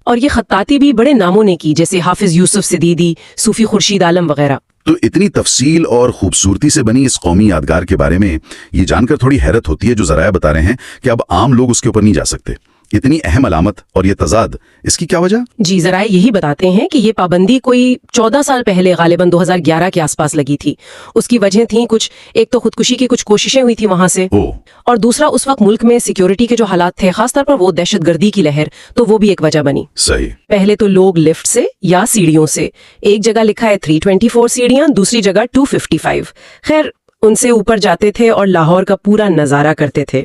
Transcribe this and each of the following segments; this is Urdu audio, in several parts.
اور یہ خطاطی بھی بڑے ناموں نے کی، جیسے حافظ یوسف صدیدی، صوفی خورشید عالم وغیرہ۔ تو اتنی تفصیل اور خوبصورتی سے بنی اس قومی یادگار کے بارے میں یہ جان کر تھوڑی حیرت ہوتی ہے جو ذرائع بتا رہے ہیں کہ اب عام لوگ اس کے اوپر نہیں جا سکتے۔ اتنی اہم علامت اور یہ تضاد، اس کی کیا وجہ؟ جی، ذرائع یہی بتاتے ہیں کہ یہ پابندی کوئی 14 سال پہلے غالباً 2011 کے آس پاس لگی تھی۔ اس کی وجہ تھیں کچھ، ایک تو خودکشی کی کچھ کوششیں ہوئی تھی وہاں سے، اور دوسرا اس وقت ملک میں سیکیورٹی کے جو حالات تھے، خاص طور پر وہ دہشت گردی کی لہر، تو وہ بھی ایک وجہ بنی۔ صحیح۔ پہلے تو لوگ لفٹ سے یا سیڑھیوں سے، ایک جگہ لکھا ہے 324 سیڑھیاں، دوسری جگہ 255، خیر ان سے اوپر جاتے تھے اور لاہور کا پورا نظارہ کرتے تھے۔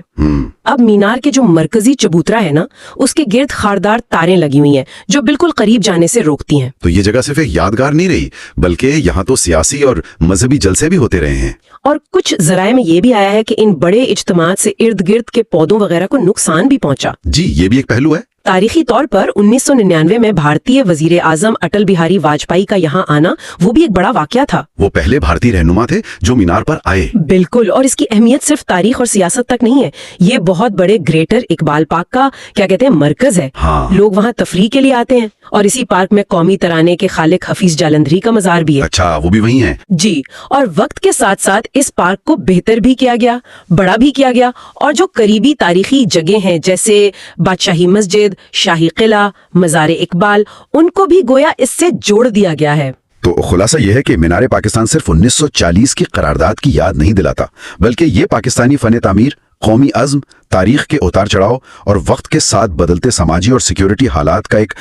اب مینار کے جو مرکزی چبوترا ہے نا، اس کے گرد خاردار تاریں لگی ہوئی ہیں جو بالکل قریب جانے سے روکتی ہیں۔ تو یہ جگہ صرف ایک یادگار نہیں رہی، بلکہ یہاں تو سیاسی اور مذہبی جلسے بھی ہوتے رہے ہیں۔ اور کچھ ذرائع میں یہ بھی آیا ہے کہ ان بڑے اجتماعات سے ارد گرد کے پودوں وغیرہ کو نقصان بھی پہنچا۔ جی، یہ بھی ایک پہلو ہے۔ تاریخی طور پر 1999 میں بھارتی وزیر اعظم اٹل بہاری واجپئی کا یہاں آنا وہ بھی ایک بڑا واقعہ تھا۔ وہ پہلے بھارتی رہنما تھے جو مینار پر آئے۔ بالکل، اور اس کی اہمیت صرف تاریخ اور سیاست تک نہیں ہے، یہ بہت بڑے گریٹر اقبال پارک کا کیا کہتے ہیں مرکز ہے۔ لوگ وہاں تفریح کے لیے آتے ہیں، اور اسی پارک میں قومی ترانے کے خالق حفیظ جالندھری کا مزار بھی ہے۔ اچھا، وہ بھی وہیں ہے؟ جی، اور وقت کے ساتھ ساتھ اس پارک کو بہتر بھی کیا گیا، بڑا بھی کیا گیا، اور جو قریبی تاریخی جگہ ہیں جیسے بادشاہی مسجد، شاہی قلعہ، مزار اقبال، ان کو بھی گویا اس سے جوڑ دیا گیا ہے۔ تو خلاصہ یہ ہے کہ مینار پاکستان صرف 1940 کی قرارداد کی یاد نہیں دلاتا، بلکہ یہ پاکستانی فن تعمیر، قومی عزم، تاریخ کے اتار چڑھاؤ اور وقت کے ساتھ بدلتے سماجی اور سیکیورٹی حالات کا ایک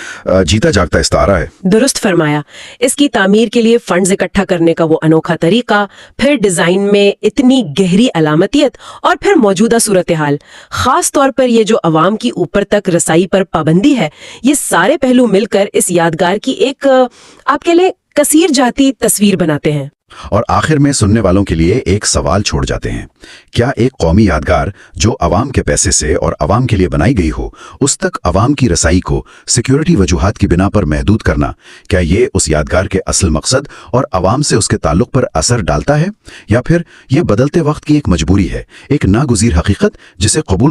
جیتا جاگتا استعارہ ہے۔ درست فرمایا۔ اس کی تعمیر کے لیے فنڈز اکٹھا کرنے کا وہ انوکھا طریقہ، پھر ڈیزائن میں اتنی گہری علامتیت، اور پھر موجودہ صورتحال، خاص طور پر یہ جو عوام کی اوپر تک رسائی پر پابندی ہے، یہ سارے پہلو مل کر اس یادگار کی ایک آپ کے لیے کثیر جاتی تصویر بناتے ہیں۔ اور آخر میں سننے والوں کے لیے ایک سوال چھوڑ جاتے ہیں، کیا ایک قومی یادگار جو عوام کے پیسے سے اور عوام کے لیے بنائی گئی ہو، اس تک عوام کی رسائی کو سیکیورٹی وجوہات کی بنا پر محدود کرنا، کیا یہ اس یادگار کے اصل مقصد اور عوام سے اس کے تعلق پر اثر ڈالتا ہے، یا پھر یہ بدلتے وقت کی ایک مجبوری ہے، ایک ناگزیر حقیقت جسے قبول